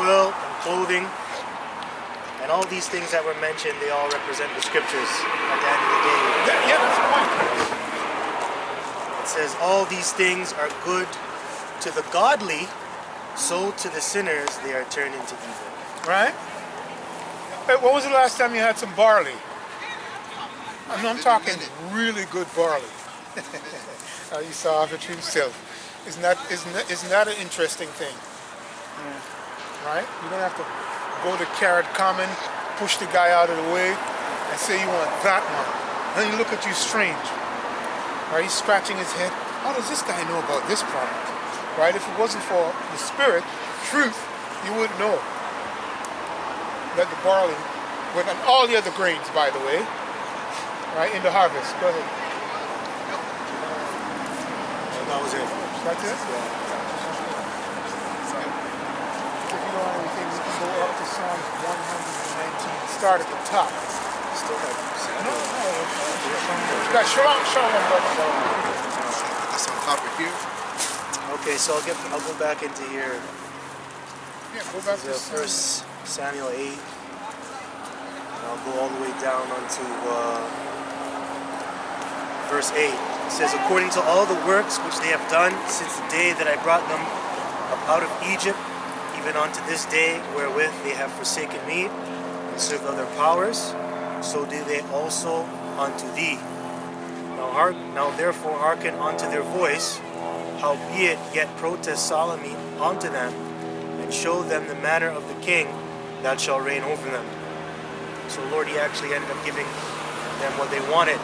oil and clothing. And all these things that were mentioned, they all represent the scriptures at the end of the day. Yeah, that's the point. It says, all these things are good to the godly, so to the sinners they are turned into evil. Right? Hey, when was the last time you had some barley? I'm talking really good barley. You saw it himself. Isn't that an interesting thing? Right? You don't have to go to Carrot Common, push the guy out of the way, and say you want that one. Then you look at you strange. Right? He's scratching his head. How does this guy know about this product? Right? If it wasn't for the spirit, truth, you wouldn't know that the barley, and all the other grains, by the way, right, in the harvest. Go ahead. That was it. That's it? Yeah. If you don't have anything, we can go up to Psalms 119. Start at the top. Still have No. Shalom, brother. That's on top of here. Okay, so I'll go back into here. Yeah, go back to First Samuel 8. And I'll go all the way down onto verse 8. It says, according to all the works which they have done since the day that I brought them up out of Egypt, even unto this day, wherewith they have forsaken me and served other powers, so do they also unto thee. Now therefore hearken unto their voice, howbeit yet protest solemnly unto them, and show them the manner of the king that shall reign over them. So Lord, he actually ended up giving them what they wanted,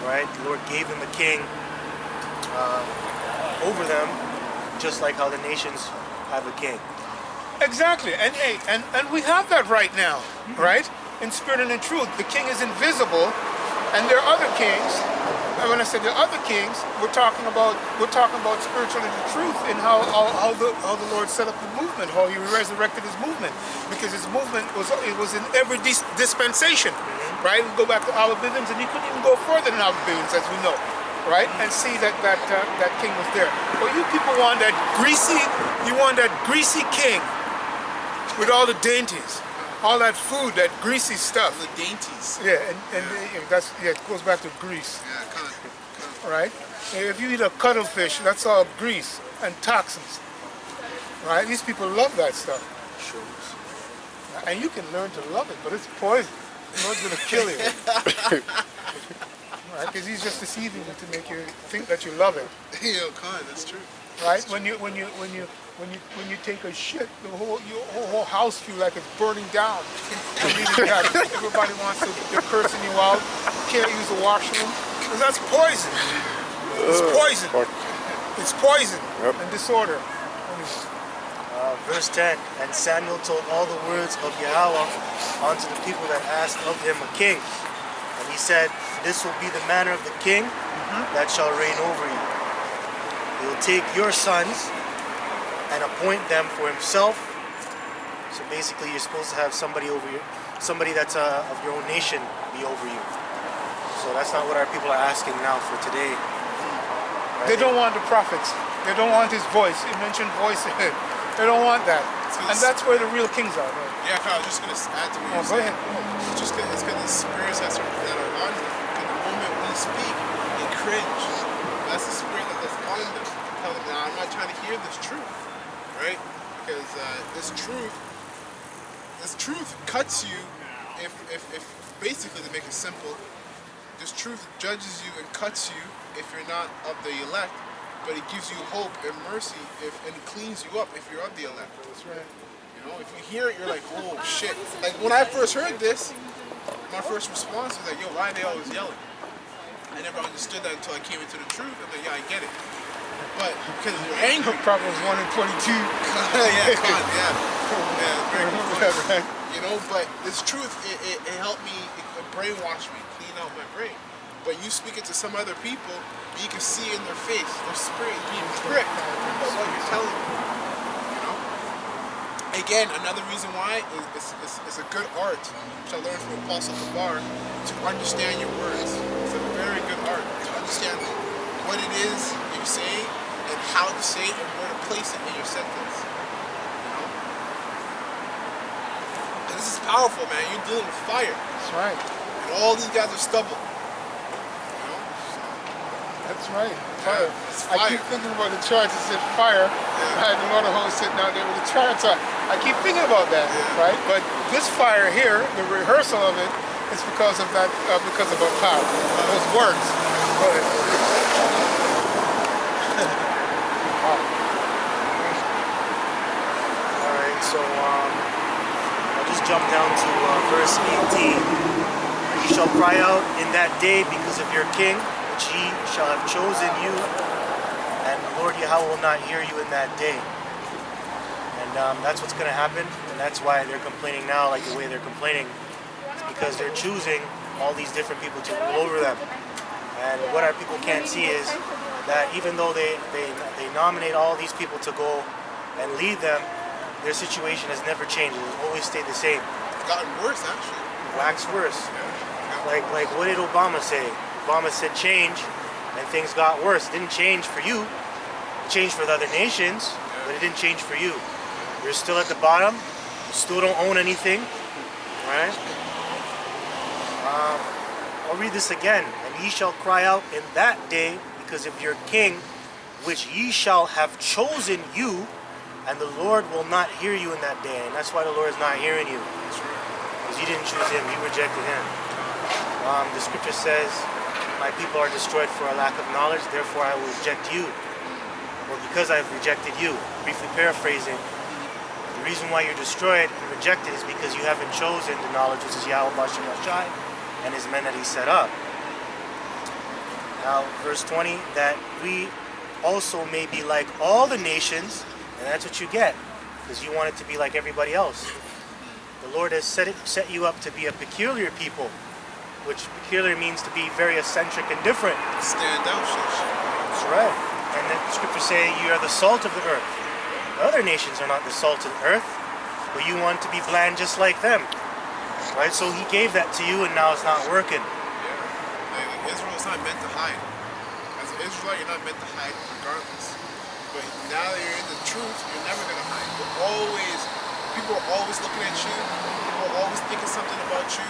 right? The Lord gave them a king over them, just like how the nations have a king. Exactly, and we have that right now, right? In spirit and in truth, the king is invisible, and there are other kings. And when I say the other kings, we're talking about spiritually the truth and how the Lord set up the movement, how He resurrected His movement, because His movement was in every dispensation, right? We go back to Olive Bibbins, and you couldn't even go further than Olive Bibbins, as we know, right? And see that king was there. Well, you people want that greasy king with all the dainties. All that food, that greasy stuff. The dainties. Yeah, and it goes back to grease. Yeah, kind of. Right? If you eat a cuttlefish, that's all grease and toxins. Right? These people love that stuff. Sure. And you can learn to love it, but it's poison. You know, it's going to kill you. Right? Because He's just deceiving you to make you think that you love it. Yeah, kind. That's true. Right? When you take a shit, your whole house feels like it's burning down. Everybody wants to, they're cursing you out. You can't use the washroom. Because that's poison. It's poison. It's poison and disorder. Verse 10, and Samuel told all the words of Yahweh unto the people that asked of him a king. And he said, this will be the manner of the king that shall reign over you. He will take your sons and appoint them for himself. So basically, you're supposed to have somebody over you, somebody that's of your own nation be over you. So that's not what our people are asking now for today. Right? They don't want the prophets. They don't want his voice. He mentioned voice. They don't want that. And that's where the real kings are. Right? Yeah, I was just going to add to what you're saying. It's because the spirits that are on them, and the moment we speak, they cringe. That's the spirit that's on them. Tell them, now I'm not trying to hear this truth. Right? Because this truth cuts you if basically, to make it simple, this truth judges you and cuts you if you're not of the elect, but it gives you hope and mercy and it cleans you up if you're of the elect. That's right. You know, if you hear it, you're like, oh shit. Like when I first heard this, my first response was like, yo, why are they always yelling? I never understood that until I came into the truth. I'm like, yeah, I get it. But because you're angry. Proverbs 1 and 22. Yeah, very good. You know, but this truth, it helped me, it brainwash me, clean out my brain. But you speak it to some other people, you can see in their face, their spirit being pricked by what you're telling them. You know? Again, another reason why is it's a good art, which I learned from Apostle Kabar, to understand your words. It's a very good art to understand what it is you're saying and how to say it and where to place it in your sentence. You know? powerful, man. You're dealing with fire. That's right. And all these guys are stubble. You know? That's right. Fire. Yeah, it's I fire. keep thinking about the charts. It said fire. I had the motor hose sitting out there with the charts. I keep thinking about that, right? But this fire here, the rehearsal of it, is because of that, because of our power. Those words. Go ahead. All right, so I'll just jump down to verse 18. You shall cry out in that day because of your king, which ye shall have chosen you, and the Lord Yahweh will not hear you in that day. And that's what's going to happen, and that's why they're complaining now like the way they're complaining. It's because they're choosing all these different people to rule over them. And what our people can't see is that even though they nominate all these people to go and lead them, their situation has never changed. It has always stayed the same. It's gotten worse, actually. Wax worse. Yeah. Like what did Obama say? Obama said change, and things got worse. It didn't change for you. It changed for the other nations, but it didn't change for you. You're still at the bottom. You still don't own anything, right? I'll read this again. And ye shall cry out in that day because of your king, which ye shall have chosen you, and the Lord will not hear you in that day. And that's why the Lord is not hearing you. Because you didn't choose him, you rejected him. The scripture says, my people are destroyed for a lack of knowledge, therefore I will reject you. Well, because I've rejected you, briefly paraphrasing, the reason why you're destroyed and rejected is because you haven't chosen the knowledge which is Yahweh Bashem Yashai and his men that he set up. Now, verse 20, that we also may be like all the nations, and that's what you get, because you want it to be like everybody else. The Lord has set you up to be a peculiar people, which peculiar means to be very eccentric and different. Stand out, shish. That's right. And the scriptures say you are the salt of the earth. The other nations are not the salt of the earth, but you want to be bland just like them. Right? So he gave that to you and now it's not working. Yeah. Like, Israel is not meant to hide. As an Israelite, you're not meant to hide regardless. But now that you're in the truth, you're never going to hide. People are always looking at you. People are always thinking something about you.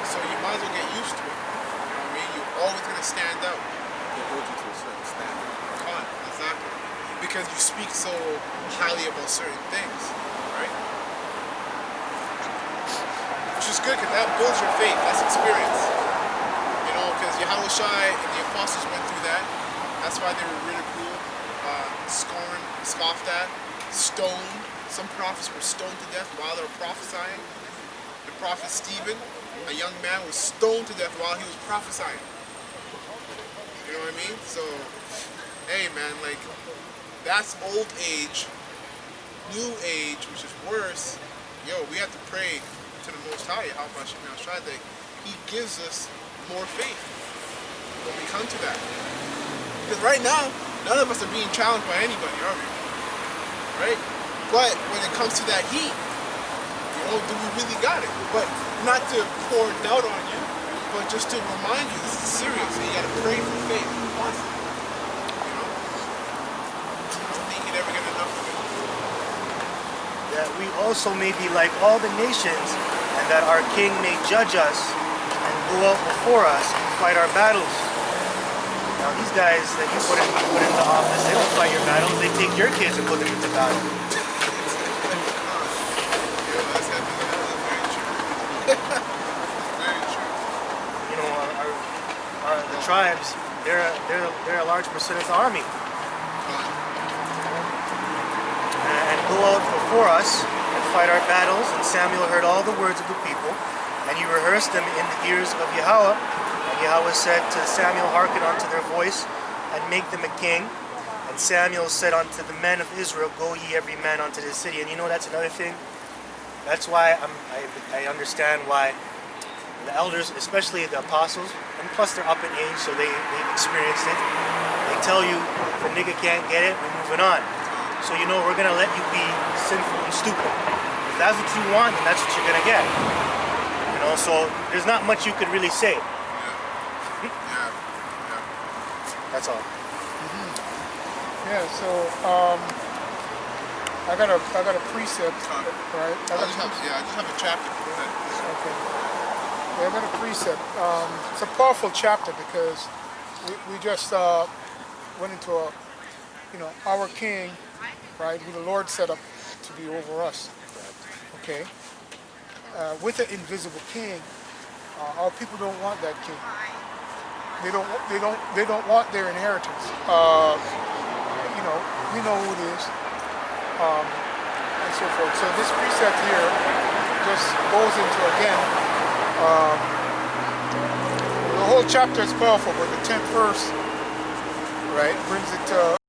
So you might as well get used to it. You know what I mean? You're always going to stand out. They hold you to a certain standard. Exactly. Because you speak so highly about certain things, right? Which is good because that builds your faith. That's experience. You know, because Yahweh Shai and the apostles went through that. That's why they were ridiculed, scorned, scoffed at, stoned. Some prophets were stoned to death while they were prophesying. The prophet Stephen, a young man, was stoned to death while he was prophesying. You know what I mean? So, hey man, like, that's old age, new age, which is worse. Yo, we have to pray to the Most High, how much try that he gives us more faith when we come to that. Because right now, none of us are being challenged by anybody, are we? Right? But when it comes to that heat, you know, do we really got it? But not to pour doubt on you, but just to remind you, this is serious. So you got to pray for faith constantly. You know? I don't think you never get enough of it. That we also may be like all the nations, and that our king may judge us and go out before us and fight our battles. Now these guys that you put into office, they don't fight your battles, they take your kids and put them into battle. You know, the tribes, they're a large percent of the army. And go out before us and fight our battles. And Samuel heard all the words of the people, and he rehearsed them in the ears of Yahweh. And Yahweh said to Samuel, hearken unto their voice, and make them a king. And Samuel said unto the men of Israel, go ye every man unto this city. And you know, that's another thing. That's why I understand why the elders, especially the apostles, and plus they're up in age, so they've experienced it. They tell you, if a nigga can't get it, we're moving on. So you know, we're going to let you be sinful and stupid. If that's what you want, then that's what you're going to get. You know, so there's not much you could really say. Yeah. That's all. Yeah, so I got a precept, right? I just have a chapter. Go ahead. Okay. Yeah, I got a precept. It's a powerful chapter because we just went into our king, right, who the Lord set up to be over us. Okay. With the invisible king, our people don't want that king. They don't want their inheritance. We know who it is, and so forth. So this precept here just goes into again. The whole chapter is powerful, but the 10th verse, right, brings it to